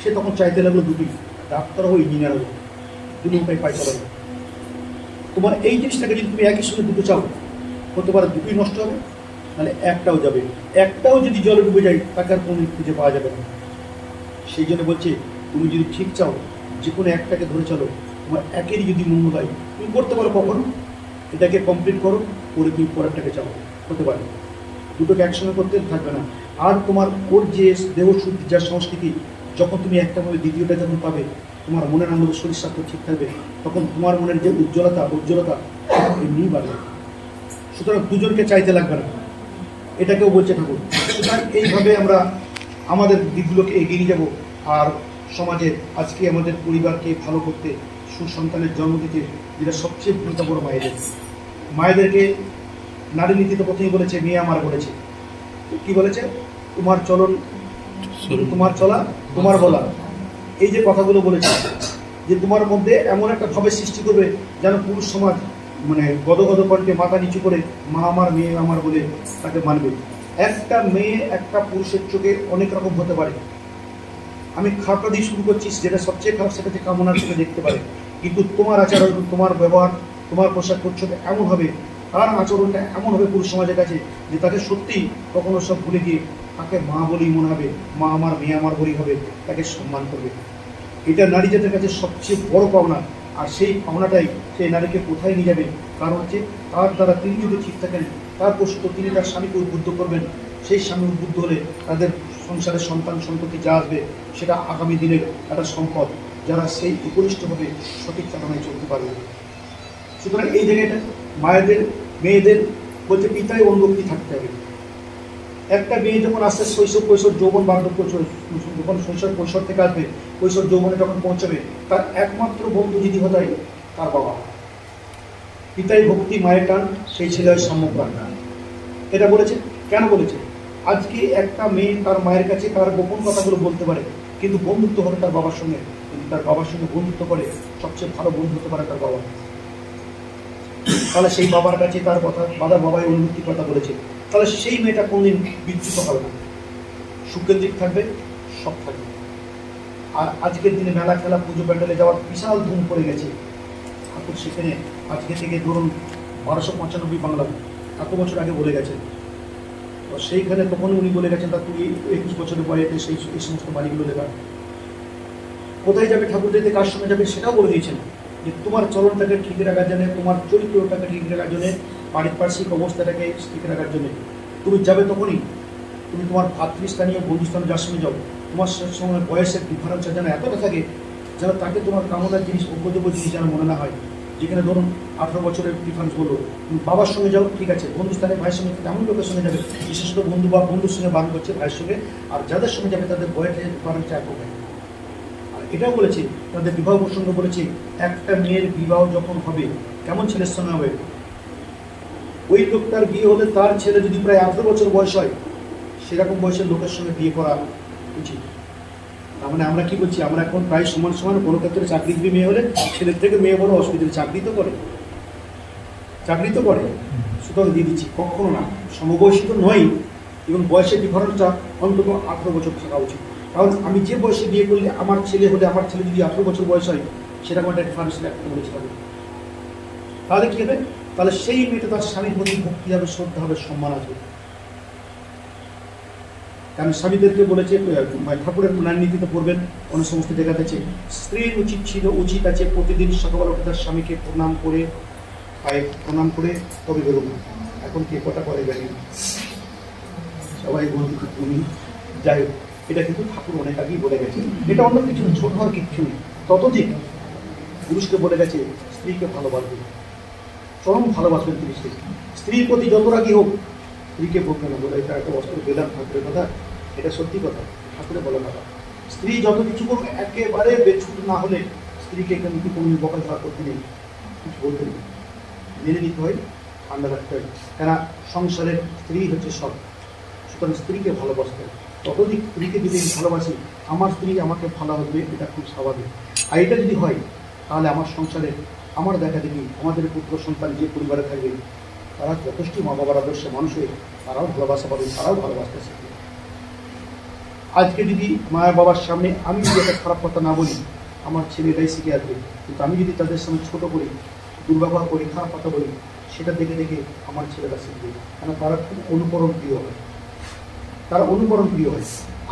[SPEAKER 1] সে তখন চাইতে লাগলো দুটি, ডাক্তার হোক ইঞ্জিনিয়ার হোক, দুটো উপায় পাইতে পারে। তোমার এই জিনিসটাকে যদি তুমি একই সঙ্গে দুটো চাও, হতে পারে দুটোই নষ্ট হবে, তাহলে একটাও যাবে। একটাও যদি জলে ডুবে যায়, তাকে আর কোনো খুঁজে পাওয়া যাবে না। সেই জন্য বলছে তুমি যদি ঠিক চাও, যে কোনো একটাকে ধরে চলো, তোমার একেরই যদি মঙ্গল হয়, তুমি করতে পারো। কখন এটাকে কমপ্লিট করো, করে তুমি পরেরটাকে চাও, হতে পারে। দুটোকে একসঙ্গে করতে থাকবে না। আর তোমার ওর যে দেহ শুদ্ধি, যা সংস্কৃতি, যখন তুমি একটা ভাবে দ্বিতীয়টা যখন পাবে, তোমার মনের আনন্দ, শরীর স্বাস্থ্য ঠিক থাকবে, তখন তোমার মনের যে উজ্জ্বলতা এমনি বাড়বে। সুতরাং দুজনকে চাইতে লাগবে না, এটাকেও বলছে ঠাকুর। সুতরাং এইভাবে আমরা আমাদের দিকগুলোকে এগিয়ে নিয়ে যাবো। আর সমাজে আজকে আমাদের পরিবারকে ভালো করতে, সুসন্তানের জন্ম দিতে, যেটা সবচেয়ে গুরুত্বপূর্ণ মায়েদেরকে নারী নীতিতে প্রথমেই বলেছে, মেয়ে আমার বলেছে, কি বলেছে, তোমার চলন, তোমার চলা, তোমার বলা। এই যে কথাগুলো বলেছে, যে তোমার মধ্যে এমন একটা ভাবের সৃষ্টি করবে যেন পুরুষ সমাজ মানে গদগদ কণ্ঠে মাথা নিচু করে মা আমার মেয়ে আমার বলে তাকে মানবে। একটা মেয়ে একটা পুরুষের চোখে অনেক রকম হতে পারে। আমি খারাপটা দিয়ে শুরু করছি, যেটা সবচেয়ে খারাপ সেটা হচ্ছে কামনার চোখে দেখতে পারে, কিন্তু তোমার আচরণ, তোমার ব্যবহার, তোমার পোশাক পরিচ্ছদ এমন হবে, তার আচরণটা এমন হবে পুরুষ সমাজের কাছে যে তাকে সত্যিই কখনো সব ভুলে গিয়ে তাকে মা বলেই মনে হবে, মা আমার মেয়ে আমার বলেই হবে, তাকে সম্মান করবে। এটা নারী জাতির কাছে সবচেয়ে বড় পাওনা। আর সেই পাওনাটাই সেই নারীকে কোথায় নিয়ে যাবে? কারণ হচ্ছে তার দ্বারা তিনি যদি ঠিক থাকেন, তার প্রশ্ন তিনি তার স্বামীকে উদ্বুদ্ধ করবেন। সেই স্বামী উদ্বুদ্ধ হলে তাদের সংসারের সন্তান সন্ততি যা আসবে সেটা আগামী দিনের একটা সম্পদ, যারা সেই উপরিষ্টভাবে সঠিক চালনায় চলতে পারবে। সুতরাং এই জায়গাটা মায়েদের মেয়েদের বলতে পিতায় অনুরক্তি থাকতে হবে। একটা মেয়ে যখন আস্তে শৈশব কৈশোর যৌবন বার্ধক্য, যখন শৈশব কৈশোর থেকে আসবে, কৈশোর যৌবনে যখন পৌঁছাবে, তার একমাত্র বন্ধু যদি হয় তার বাবা। পিতাই ভক্তি, মায়ের টান, সেই ছেলে হয় সাম্যপ্রাণ। এটা বলেছে কেন বলেছে? আজকে একটা মেয়ে তার মায়ের কাছে তার গোপন কথাগুলো বলতে পারে, কিন্তু বন্ধুত্ব হবে তার বাবার সঙ্গে। কিন্তু তার বাবার সঙ্গে বন্ধুত্ব করে সবচেয়ে ভালো বন্ধু হতে পারে তার বাবা। তাহলে সেই বাবার কাছে তার কথা বাবাই অনুভূতির কথা বলেছে, তাহলে সেই মেয়েটা কোনদিন বিচ্যুত হবে না, সুকেন্দ্রিক থাকবে, সব থাকবে। আর আজকের দিনে মেলা খেলা পুজো প্যান্ডেলে যাওয়ার বিশাল ধুম পড়ে গেছে। ঠাকুর সেখানে আজকে থেকে ধরুন 1295 বাংলা, এত বছর আগে বলে গেছেন। তো সেইখানে তখন উনি বলে গেছেন, তা তুই 21 বছরের বয়সে এই সমস্ত বাড়িগুলো দেখা কোথায় যাবে, ঠাকুর যেতে কার সঙ্গে যাবে সেটাও বলে দিয়েছেন, যে তোমার চলনটাকে ঠিক রাখার জন্য, তোমার চরিত্রটাকে ঠিক রাখার জন্য, পারিপার্শ্বিক অবস্থাটাকে ঠিক রাখার জন্য তুমি যাবে তখনই তুমি তোমার ভাতৃস্থানীয় বন্ধুস্থানে যার সঙ্গে যাও, তোমার সঙ্গে বয়সের ডিফারেন্সটা যেন এতটা থাকে যেন তাকে তোমার কামনার জিনিস, উপযোগ্য জিনিস যেন মনে না হয়। যেখানে ধরুন 18 বছরের ডিফারেন্স বললো, তুমি বাবার সঙ্গে যাও ঠিক আছে, বন্ধুস্থানে ভাইয়ের সঙ্গে এমন লোকের সঙ্গে যাবে, বিশেষত বন্ধু বা বন্ধুর সঙ্গে বারণ করছে ভাইয়ের সঙ্গে, আর যাদের সঙ্গে যাবে তাদের বয়সের ডিফারেন্সটা এত হয়। আর এটাও বলেছে তাদের বিবাহ প্রসঙ্গ বলেছে, একটা মেয়ের বিবাহ যখন হবে কেমন ছেলের সঙ্গে হবে? ওই লোকটার বিয়ে হলে তার ছেলে যদি প্রায় 18 বছর বয়স হয়, সেরকম বয়সের লোকের সঙ্গে বিয়ে করা উচিত। তার মানে আমরা কি বলছি, আমরা এখন প্রায় সমান সমান, কোনো ক্ষেত্রে চাকরিজীবী মেয়ে হলে ছেলের থেকে মেয়ে বড় অসুবিধা, চাকরি তো করে, সুতরাং দিয়ে দিচ্ছি। কখনো না, সমবয়সী তো নয়, এবং বয়সের ডিফারেন্সটা অন্তত 18 বছর থাকা উচিত। কারণ আমি যে বয়সে বিয়ে করলে আমার ছেলে যদি 18 বছর বয়স হয়, সেরকম একটা ডিফারেন্স রাখতে বলেছিলাম। তাহলে কি হবে? তাহলে সেই মেয়েটা তার স্বামীর প্রতি ভক্তি হবে, শ্রদ্ধা হবে, সম্মান আসবে। কারণ স্বামীদেরকে বলেছে, ঠাকুরের নীতিতে পড়বেন অন্য সমস্ত জায়গাতে আছে, স্ত্রীর উচিত আছে প্রতিদিন সকালবেলা উঠে তার স্বামীকে প্রণাম করে, পায়ে প্রণাম করে তবে বেরোবেন। এখন কে কটা করে জানি না, সবাই বলতে তুমি যাই হোক, এটা কিন্তু ঠাকুর অনেক আগেই বলে গেছে। এটা অন্য কিছু ছোট হওয়ার কিচ্ছু নেই। ততদিন পুরুষকে বলে গেছে স্ত্রীকে ভালোবাসবেন, চরম ভালোবাসবেন তিনি। স্ত্রীর প্রতি যত রাগী হোক, স্ত্রীকে বলবে না, বলে এটা একটা অস্ত্র বেদান ঠাকুরের কথা, এটা সত্যি কথা, ঠাকুরে বলে কথা। স্ত্রী যত কিছু করুক, একেবারে বেছুট না হলে স্ত্রীকে কিন্তু কোনো বকাঝকা করতে নেই, কিছু বলতে নেই, মেনে নিতে হয়, ঠান্ডা রাখতে হয়। কেন সংসারের স্ত্রী হচ্ছে সব। সুতরাং স্ত্রীকে ভালোবাসতে হয়। ততদিন স্ত্রীকে যদি আমি ভালোবাসি, আমার স্ত্রী আমাকে ভালোবাসবে, এটা খুব স্বাভাবিক। আর এটা যদি হয়, তাহলে আমার সংসারে আমার দেখা দেখি আমাদের পুত্র সন্তান যে পরিবারে থাকবে, তারা যথেষ্ট মা বাবার আদর্শে মানুষ হয়ে তারাও ভালোবাসা পাবে, তারাও ভালোবাসতে শিখবে। আজকে যদি মা বাবার সামনে আমি যদি একটা খারাপ কথা না বলি, আমার ছেলে এটাই শিখে আসবে। কিন্তু আমি যদি তাদের সামনে ছোট করি, দুর্ব্যবহার করি, খারাপ কথা বলি, সেটা দেখে দেখে আমার ছেলেরা শিখবে। কেন তারা খুব অনুকরণ প্রিয় হয়,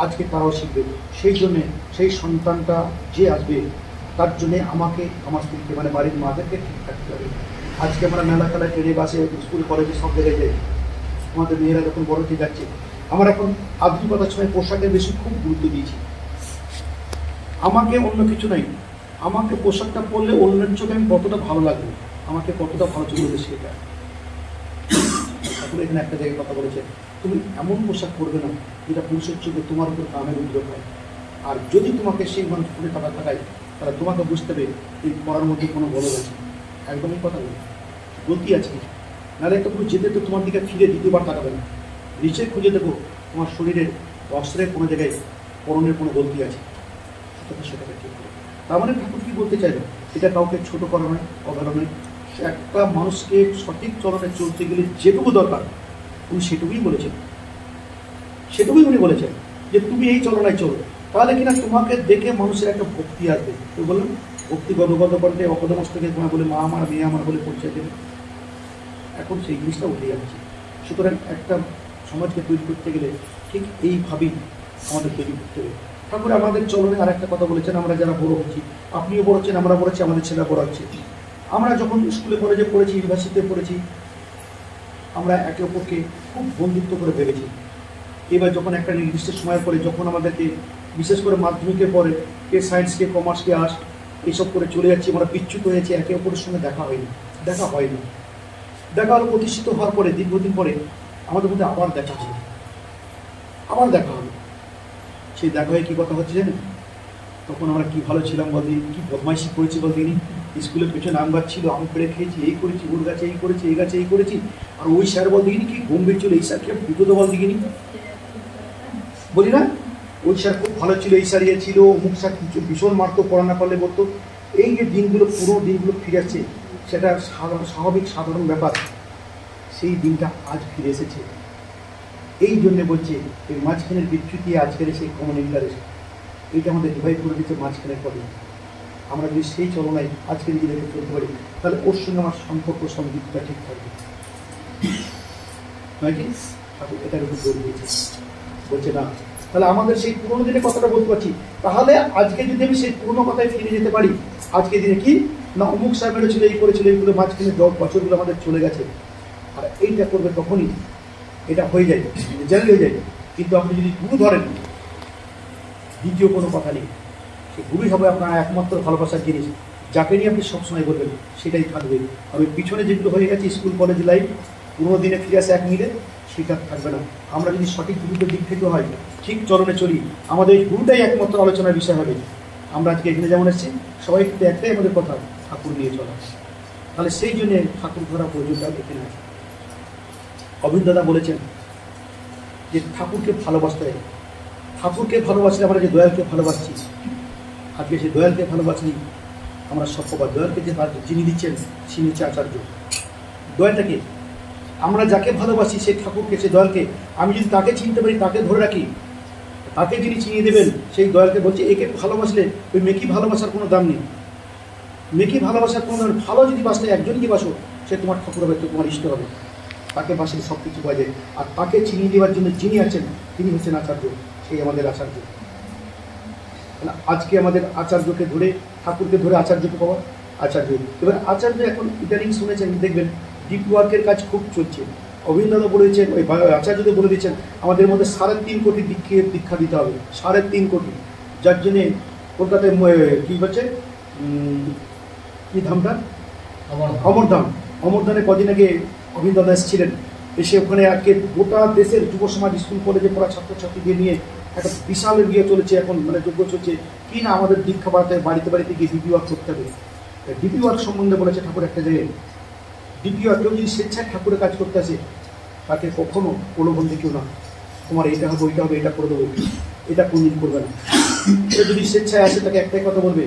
[SPEAKER 1] আজকে তারাও শিখবে। সেই জন্যে সেই সন্তানটা যে আসবে, তার জন্যে আমাকে, আমার স্ত্রীকে, মানে বাড়ির মাদেরকে ঠিক থাকতে হবে। আজকে আমরা মেলা খেলায়, ট্রেনে, বাসে, স্কুল কলেজে সব জায়গায় যাই, আমাদের মেয়েরা যখন বড় হয়ে যাচ্ছে, আমার এখন আধুনিকতার সময় পোশাকের বেশি খুব গুরুত্ব দিয়েছি। আমাকে অন্য কিছু নাই, আমাকে পোশাকটা পরলে অন্যের চোখে আমি কতটা ভালো লাগবে, আমাকে কতটা ভালো চলবে সেটা। ঠাকুর এখানে একটা জায়গায় কথা বলেছে, তুমি এমন পোশাক পরবে না যেটা পুরুষের চোখে তোমার উপর কামের উদ্যোগ হয়। আর যদি তোমাকে সেই মানুষ ফুটে টাকা থাকায়, তাহলে তোমাকে বুঝতে হবে এই পড়ার মধ্যে কোনো গরজ আছে। একদমই কথা বলি, গলতি আছে কিছু, নাহলে একটা পুরো যেতে তো তোমার দিকে ফিরে দ্বিতীয়বার তাকাবে না। নিচে খুঁজে দেখো তোমার শরীরের বস্ত্রের কোনো জায়গায় পরনের কোনো গলতি আছে, সেটাকে ঠিক করো। তার মানে ঠাকুর কী বলতে চাইলো, এটা কাউকে ছোট করা নয়, অবহেলা নয়, একটা মানুষকে সঠিক চলনে চলতে গেলে যেটুকু দরকার উনি সেটুকুই বলেছেন, সেটুকুই উনি বলেছেন যে তুমি এই চলনায় চলো, তাহলে কিনা তোমাকে দেখে মানুষের একটা ভক্তি আসবে। তো বললাম ভক্তি গদগদ করতে অপদমস্তকে তোমার বলে মা আমার মেয়ে আমার বলে পরিচয় দেবে। এখন সেই জিনিসটা উঠে যাচ্ছে। সুতরাং একটা সমাজকে তৈরি করতে গেলে ঠিক এইভাবেই আমাদের তৈরি করতে হবে। ঠাকুর আমাদের চলনে আর একটা কথা বলেছেন, আমরা যারা বড় হচ্ছি, আপনিও বড় হচ্ছেন, আমরা বড় হচ্ছি, আমাদের ছেলেরা বড় হচ্ছে। আমরা যখন স্কুলে কলেজে পড়েছি, ইউনিভার্সিটিতে পড়েছি, আমরা একে অপরকে খুব বন্ধুত্ব করে ভেবেছি। এবার যখন একটা নির্দিষ্ট সময়ের পরে যখন আমাদেরকে বিশেষ করে মাধ্যমিকের পরে কে সায়েন্স কে কমার্স কে আর্টস এইসব করে চলে যাচ্ছি, আমরা বিচ্যুত হয়েছি, একে অপরের সঙ্গে দেখা হয়নি। দেখা হলো প্রতিষ্ঠিত হওয়ার পরে দীর্ঘদিন পরে আমাদের মধ্যে আবার দেখা হলো। সেই দেখা হয়ে কী কথা হচ্ছে জানেন? তখন আমরা কি ভালো ছিলাম বলতে, কি বদমাইশি করেছি বলতে, স্কুলের পেছনে আম গাছ ছিল, আম পেড়ে খেয়েছি, এই করেছি, ওর গাছে এই করেছি, এই গাছে এই করেছি। আর ওই স্যার বল দেখিনি কি গম্ভীর ছিল, এই স্যারকে বিপদ বল দেখিনি বলি না, ওই স্যার খুব ভালো ছিল, এই স্যার ইয়ে ছিল, অমুক স্যার ভীষণ মারতো, পড়া না করলে বলতো। এই যে দিনগুলো, পুরো দিনগুলো ফিরে আসছে, সেটা স্বাভাবিক সাধারণ ব্যাপার। সেই দিনটা আজ ফিরে এসেছে। এই জন্যে বলছে এই মাঝখানের বিচ্যুতি, আজকের সেই কমন ইন্টারেস্ট, এইটা আমাদের ডিভাইড করে দিচ্ছে মাঝখানের পরে। আমরা যদি সেই চলনায় আজকে নিজেদেরকে চলতে পারি, তাহলে ওর সঙ্গে আমার সম্পর্ক সংযুক্তটা ঠিক থাকবে, নয় কি? এটার উপর জোর দিয়েছে, বলছে না তাহলে আমাদের সেই পুরোনো দিনের কথাটা বলতে পারছি, তাহলে আজকে যদি আমি সেই পুরোনো কথায় ফিরে যেতে পারি, আজকে দিনে কি না অমুক সাহেবের ছিল, এই করেছিল, এইগুলো মাঝখানে বছরগুলো আমাদের চলে গেছে। আর এইটা করবে তখনই এটা হয়ে যায়, জেনারেল হয়ে যায়। কিন্তু আপনি যদি গুরু ধরেন, দ্বিতীয় কোনো কথা নেই, সে গুরুই হবে আপনার একমাত্র ভালোবাসার জিনিস। যাকে নিয়ে আপনি সবসময় বলবেন সেটাই থাকবে। আর ওই পিছনে যেগুলো হয়ে গেছে স্কুল কলেজ লাইফ, পুরোনো দিনে ফিরে আসে এক মিলে, সেটা থাকবে না। আমরা যদি সঠিক গুরুদের দিক থেকে হয়, ঠিক চলনে চলি, আমাদের এই গুরুটাই একমাত্র আলোচনার বিষয় হবে। আমরা আজকে এখানে যেমন এসেছি, সবাই কিন্তু একটাই আমাদের কথা, ঠাকুর নিয়ে চলা। তাহলে সেই জন্যে ঠাকুর ধরা প্রয়োজনটা এখানে আছে। অভিন দাদা বলেছেন যে ঠাকুরকে ভালোবাসতে হবে। ঠাকুরকে ভালোবাসলে আমরা যে দয়ালকে ভালোবাসছি, আজকে সেই দয়ালকে ভালোবাসি আমরা সত্যবাদ। দয়ালকে যে যিনি দিচ্ছেন তিনি হচ্ছে আচার্য। দয়ালটাকে আমরা যাকে ভালোবাসি, সেই ঠাকুরকে, সেই দয়ালকে আমি যদি তাকে চিনতে পারি, তাকে ধরে রাখি, তাকে যিনি চিনিয়ে দেবেন সেই দয়ালকে বলছে, একে ভালোবাসলে ওই মেকি ভালোবাসার কোনো দাম নেই। মেকি ভালোবাসার কোনো দাম, ভালো যদি বাসলে একজনকে বাসো, সে তোমার ঠাকুর হবে, তোমার ইষ্ট হবে। তাকে বাসলে সব কিছু পাওয়া যায়। আর তাকে চিনিয়ে দেওয়ার জন্য যিনি আছেন তিনি হচ্ছেন আচার্য, সেই আমাদের আচার্য। আজকে আমাদের আচার্যকে ধরে, ঠাকুরকে ধরে আচার্যকে পাওয়া আচার্য। এবার আচার্য এখন ইদানিং শুনেছেন, দেখবেন ডিপ ওয়ার্কের কাজ খুব চলছে। অভিনন্দন বলেছেন, ওই আচার্যদের বলে দিচ্ছেন আমাদের মধ্যে 3.5 কোটি দীক্ষা দিতে হবে, 3.5 কোটি। যার জন্যে কলকাতায় কী হচ্ছে, কী ধামটা, অমরধাম। অমরধামে কদিন আগে অভিনন্দন এসেছিলেন, এসে ওখানে আজকে গোটা দেশের যুব সমাজ, স্কুল কলেজে পড়া ছাত্রছাত্রীদের নিয়ে একটা বিশাল গিয়ে চলেছে, এখন মানে যোগ্য চলছে কি না আমাদের দীক্ষা বাড়াতে, বাড়িতে বাড়িতে গিয়ে ডিপি ওয়ার্ক করতে হবে। ডিপি ওয়ার্ক সম্বন্ধে বলেছে ঠাকুর একটা জায়গায়, ডিপি ওয়ার্ক কেউ যদি স্বেচ্ছায় ঠাকুরের কাজ করতে আসে, তাকে কখনো প্রলোভন দেখিও না, তোমার এটা হবে, ওইটা হবে, এটা করে দেবো, এটা কোনদিন করবে না। সে যদি স্বেচ্ছায় আসে, তাকে একটাই কথা বলবে,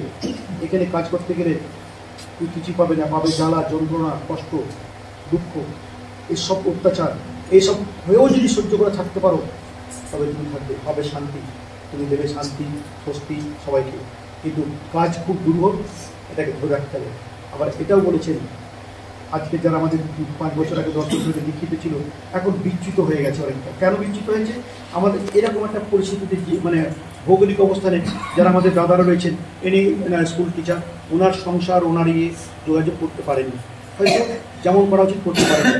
[SPEAKER 1] এখানে কাজ করতে গেলে তুই কিছু পাবে না, পাবে জ্বালা, যন্ত্রণা, কষ্ট, দুঃখ, এইসব অত্যাচার, এইসব হয়েও যদি সহ্য করে থাকতে পারো, তবে তুমি থাকবে, হবে শান্তি, তুমি দেবে শান্তি, স্বস্তি সবাইকে। কিন্তু কাজ খুব দুর্বল, এটাকে ধরে রাখতে হবে। আবার এটাও বলেছেন, আজকে যারা আমাদের 5 বছর আগে 10 বছর আগে দীক্ষিত ছিল, এখন বিচ্যুত হয়ে গেছে অনেকটা। কেন বিচ্যুত হয়েছে? আমাদের এরকম একটা পরিস্থিতিতে, মানে ভৌগোলিক অবস্থানে যারা আমাদের দাদারা রয়েছেন, এনে স্কুল টিচার, ওনার সংসার, ওনার যোগাযোগ করতে পারেনি, হয়তো যেমন করা উচিত করতে পারেনি।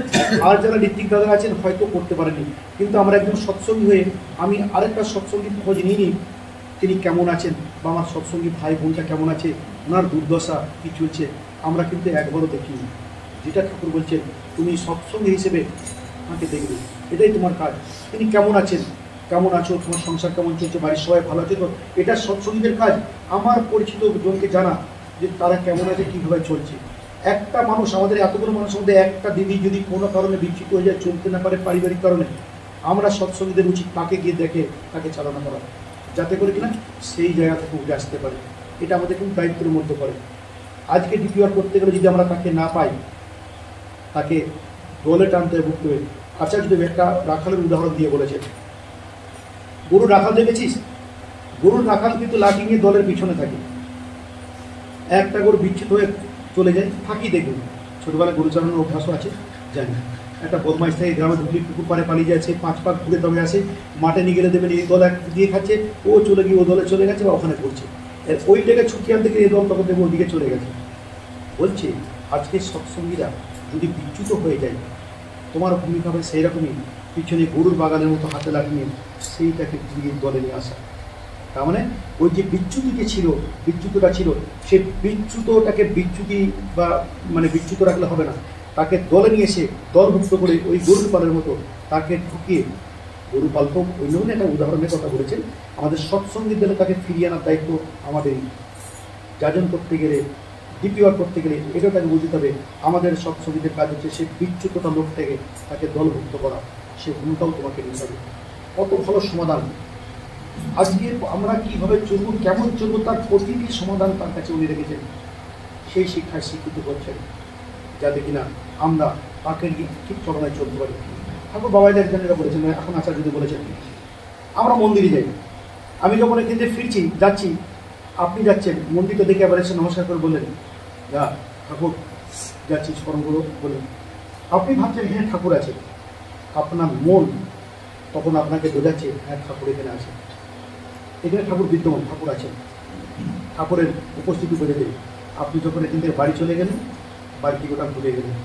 [SPEAKER 1] আর যারা ঋত্বিক দাদা আছেন হয়তো করতে পারেনি। কিন্তু আমরা একজন সৎসঙ্গী হয়ে আমি আরেকটা সৎসঙ্গীর খোঁজ নিইনি, তিনি কেমন আছেন, বা আমার সৎসঙ্গী ভাই বোনটা কেমন আছে, ওনার দুর্দশা কী চলছে, আমরা কিন্তু একবারও দেখিনি। যেটা ঠাকুর বলছেন, তুমি সৎসঙ্গী হিসেবে আমাকে দেখবে, এটাই তোমার কাজ। তিনি কেমন আছেন, কেমন আছো, তোমার সংসার কেমন চলছে, বাড়ির সবাই ভালো আছে তো, এটা সৎসঙ্গীদের কাজ। আমার পরিচিত জনকে জানা যে তারা কেমন আছে, কীভাবে চলছে। একটা মানুষ, আমাদের এতগুলো মানুষের মধ্যে একটা দিদি যদি কোনো কারণে বিচ্যুত হয়ে যায়, চলতে না পারে পারিবারিক কারণে, আমরা সৎসঙ্গীদের উচিত তাকে গিয়ে দেখে তাকে চালনা করা, যাতে করে কিনা সেই জায়গা থেকে উঠে আসতে পারে। এটা আমাদের কিন্তু দায়িত্বের মধ্যে পড়ে। আজকে ডিপিআর করতে গেলে যদি আমরা তাকে না পাই, তাকে দলে টানতে ভুগতে হবে। আচার্যদেব একটা রাখালের উদাহরণ দিয়ে বলেছেন, গরু রাখাল দেখেছিস? গরুর রাখাল কিন্তু লাঠি নিয়ে দলের পিছনে থাকে, একটা গরু বিচ্ছুত হয়ে চলে যায়, ফাঁকি দেখুন। ছোটবেলায় গরু চালানোর অভ্যাসও আছে, জানি। একটা বদমাইশ থেকে গ্রামে ঢুকলি পুকুর পাড়ে পালিয়ে যাচ্ছে, 5 পাক ঘুরে তবে আসে, মাঠে নিয়ে গেলে দেবেন এই দল এক দিয়ে খাচ্ছে, ও চলে গিয়ে ও দলে চলে গেছে বা ওখানে পড়ছে, ওই জায়গায় ছুটি আনতে গিয়ে এই দল তখন দেবে ওদিকে চলে গেছে। বলছে আজকে সৎসঙ্গীরা যদি বিচ্যুত হয়ে যায়, তোমার ভূমিকা হবে সেই রকমই, পিছনে গরুর বাগানের মতো হাতে লাগিয়ে সেইটাকে ঘুরিয়ে দলে নিয়ে আসা। তার মানে ওই যে বিচ্যুতিটা ছিল, সে বিচ্যুতটাকে বিচ্যুতি বা মানে বিচ্যুত রাখলে হবে না, তাকে দলে নিয়ে এসে দলভুক্ত করে ওই গরুর পালের মতো তাকে ঢুকিয়ে গরু পালক। ওই জন্য একটা উদাহরণের কথা বলেছেন। আমাদের সৎসঙ্গীর দলে তাকে ফিরিয়ে আনার দায়িত্ব আমাদেরই। যাজন করতে গেলে, ডিপিওয়ার করতে গেলে এটাও তাকে বুঝতে হবে, আমাদের সৎসঙ্গীদের কাজ হচ্ছে সে বিচ্যুততা লোক থেকে তাকে দলভুক্ত করা, সে ভূমিকাও তোমাকে নিতে হবে। কত ভালো সমাধান! আজকে আমরা কিভাবে চলবো, কেমন চলবো, তার প্রতিটি সমাধান তার কাছে উনি রেখেছেন। সেই শিক্ষায় শিক্ষিত করছেন, যাতে কিনা আমরা তাকে ঠিক চলনায় চলতে পারি। ঠাকুর বাবাই একজনেরা বলেছেন, এখন আচার্যদেব বলেছেন, আমরা মন্দিরে যাই। আমি যখন এখান থেকে ফিরছি, যাচ্ছি, আপনি যাচ্ছেন, মন্দিরটা দেখে আবার এসে নমস্কার করে বললেন, যা ঠাকুর যাচ্ছি স্মরণ করো বললেন। আপনি ভাবছেন হ্যাঁ ঠাকুর আছে, আপনার মন তখন আপনাকে বোঝাচ্ছে হ্যাঁ ঠাকুর এখানে আছে, এখানে ঠাকুর বিদ্যমান, ঠাকুর আছেন, ঠাকুরের উপস্থিতি বোঝা দেবে। আপনি যখন এখান থেকে বাড়ি চলে গেলেন, বাড়ি থেকে ওটা ভুলে গেলেন,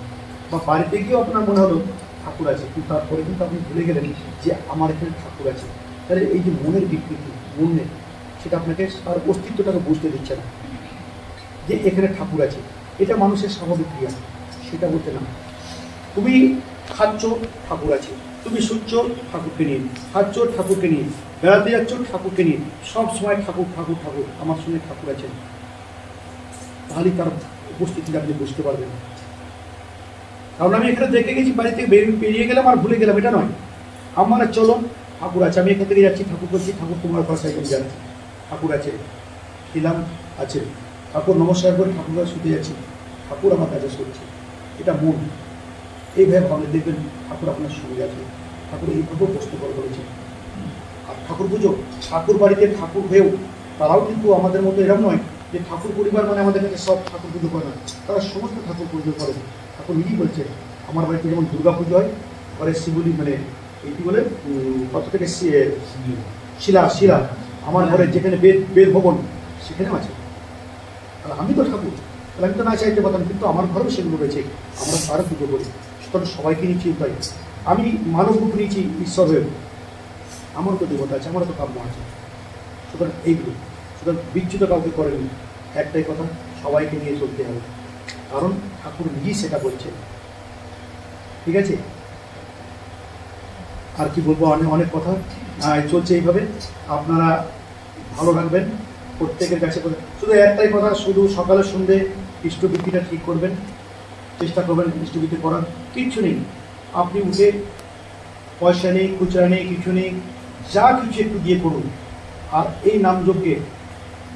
[SPEAKER 1] বা বাড়িতে গিয়েও আপনার মনে হলো ঠাকুর আছে, কিন্তু তারপরে কিন্তু আপনি ভুলে গেলেন যে আমার এখানে ঠাকুর আছে। তাহলে এই যে মনের বিকৃতি, মনে সেটা আপনাকে তার অস্তিত্বটাকে বুঝতে দিচ্ছে না যে এখানে ঠাকুর আছে। এটা মানুষের স্বাভাবিক ক্রিয়া, সেটা বলতে না। তুমি খাচ্ছ, ঠাকুর আছে, তুমি শুচ্ছ, ঠাকুরকে নিয়ে, খাচ্ছ ঠাকুরকে নিয়ে, বেড়াতে যাচ্ছ ঠাকুরকে নিয়ে, সব সময় ঠাকুর ঠাকুর ঠাকুর, আমার সঙ্গে ঠাকুর আছেন। তাহলে তার উপস্থিতিটা আপনি বুঝতে পারবেন। কারণ আমি এখানে দেখে গেছি, বাড়ি থেকে বেরিয়ে গেলাম আর ভুলে গেলাম, এটা নয়। আমার চলো ঠাকুর আছে, আমি এখান থেকে যাচ্ছি, ঠাকুর করছি, ঠাকুর তোমার ভাষায় আমি যাচ্ছি, ঠাকুর আছে, খেলাম আছে, ঠাকুর নমস্কার করে ঠাকুর শুতে যাচ্ছি, ঠাকুর আমার কাছে শুনছে, এটা মন। এইভাবে ভাবলে দেখবেন ঠাকুর আপনার সঙ্গে আছে। ঠাকুর এইভাবেও প্রশ্ন করেছে। আর ঠাকুর পুজো, ঠাকুর বাড়িতে ঠাকুর হয়েও তারাও কিন্তু আমাদের মতো এরকম নয় যে ঠাকুর পরিবার মানে আমাদের কাছে সব ঠাকুর পুজো করে না, তারা সমস্ত ঠাকুর পুজো করে। ঠাকুর নিজেই বলছে, আমার বাড়িতে যেমন দুর্গা পুজো হয়, ঘরে শিবলি মানে এইটি বলে কত থেকে শিলা শিলা, আমার ঘরে যেখানে বেদ ভবন সেখানেও আছে। তাহলে আমি তো ঠাকুর, তাহলে আমি তো না চাইতে পারতাম, কিন্তু আমার ঘরেও সেগুলো রয়েছে, আমরা তারও পুজো করি। সুতরাং সবাইকে নিচ্ছি তাই, আমি মানব রূপ নিয়েছি ঈশ্বরের, আমারও তো দেবতা আছে, আমারও তো কাম্য আছে। সুতরাং এইগুলো, সুতরাং বিচ্যুত কাউকে করেনি। একটাই কথা, সবাইকে নিয়ে চলতে হবে, কারণ ঠাকুর নিজেই সেটা বলছে। ঠিক আছে, আর কি বলবো, অনেক কথা চলছে এইভাবে। আপনারা ভালো রাখবেন, প্রত্যেকের কাছে শুধু একটাই কথা, শুধু সকালে সন্ধ্যে ইষ্টবৃত্তিটা ঠিক করবেন, চেষ্টা করবেন ইষ্টবৃত্তি করার। কিচ্ছু নেই, আপনি উঠে পয়সা নেই, খুচরা নেই, কিছু নেই, যা কিছু একটু দিয়ে করুন। আর এই নামযজ্ঞে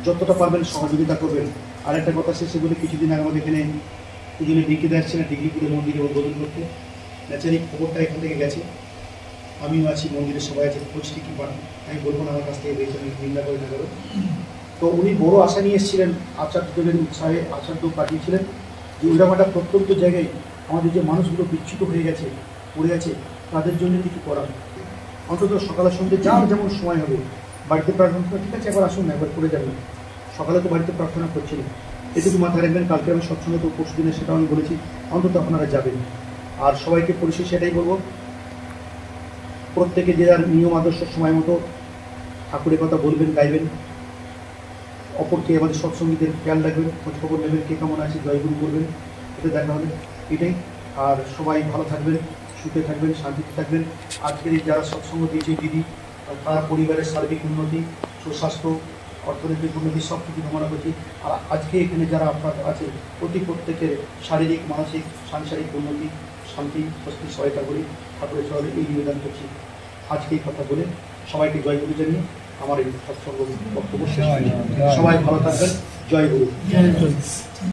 [SPEAKER 1] যতটা পারবেন সহযোগিতা করবেন। আর একটা কথা শেষে বলে, কিছুদিন আগে আমাদের এখানে দুজনে ডিগ্রি আসছে না, ডিগ্রিপুরে মন্দিরে উদ্বোধন করতে, ন্যাচারি খবরটা এখান থেকে গেছে, আমিও আছি, মন্দিরে সবাই আছে, খোঁজ ঠিকই পান, আমি বলবো না আমার কাছ থেকে পেয়েছি, আমি নিন্দা করে না করো। তো উনি বড় আশা নিয়ে এসেছিলেন, আচার্যদেবের উৎসাহে আচার্য পাঠিয়েছিলেন যে ওইরকম একটা প্রত্যন্ত জায়গায় আমাদের যে মানুষগুলো বিচ্যুত হয়ে গেছে, পড়ে আছে, তাদের জন্য কিছু করা। অন্তত সকালে সন্ধ্যে যার যেমন সময় হবে বাড়িতে প্রার্থনা করা, ঠিক আছে একবার আসুন না, একবার করে যাবেন। সকালে তো বাড়িতে প্রার্থনা করছিলেন, এটুকু মাথায় রাখবেন। কালকে আমি সৎসঙ্গে তো পরশু দিনে সেটাও আমি বলেছি, অন্তত আপনারা যাবেন। আর সবাইকে পরিশেষে সেটাই বলবো, প্রত্যেকে যে যার নিয়ম আদর্শ সময় মতো ঠাকুরের কথা বলবেন, গাইবেন, অপরকে আমাদের সৎসঙ্গীদের খেয়াল রাখবেন, খোঁজখবর নেবেন, কে কেমন আছে, জয়গুরু করবেন, এতে দেখা হবে। এটাই। আর সবাই ভালো থাকবেন, সুখে থাকবেন, শান্তিতে থাকবেন। আজকের এই যারা সৎসঙ্গ দিয়েছে দিদি, তার পরিবারের সার্বিক উন্নতি, সুস্বাস্থ্য, অর্থনৈতিক উন্নতি সব কিছু কামনা করছি। আর আজকে এখানে যারা আপনার আছে প্রত্যেকের শারীরিক, মানসিক, সাংসারিক উন্নতি, শান্তি, স্বস্তি সহায়তা করি ঠাকুরের চরণে এই নিবেদন করছি। আজকে এই কথা বলে সবাইকে জয়গুরু জানিয়ে আমার এই সৎসঙ্গ বক্তব্য শেষ। সবাই ভালো থাকবেন, জয় গুরু।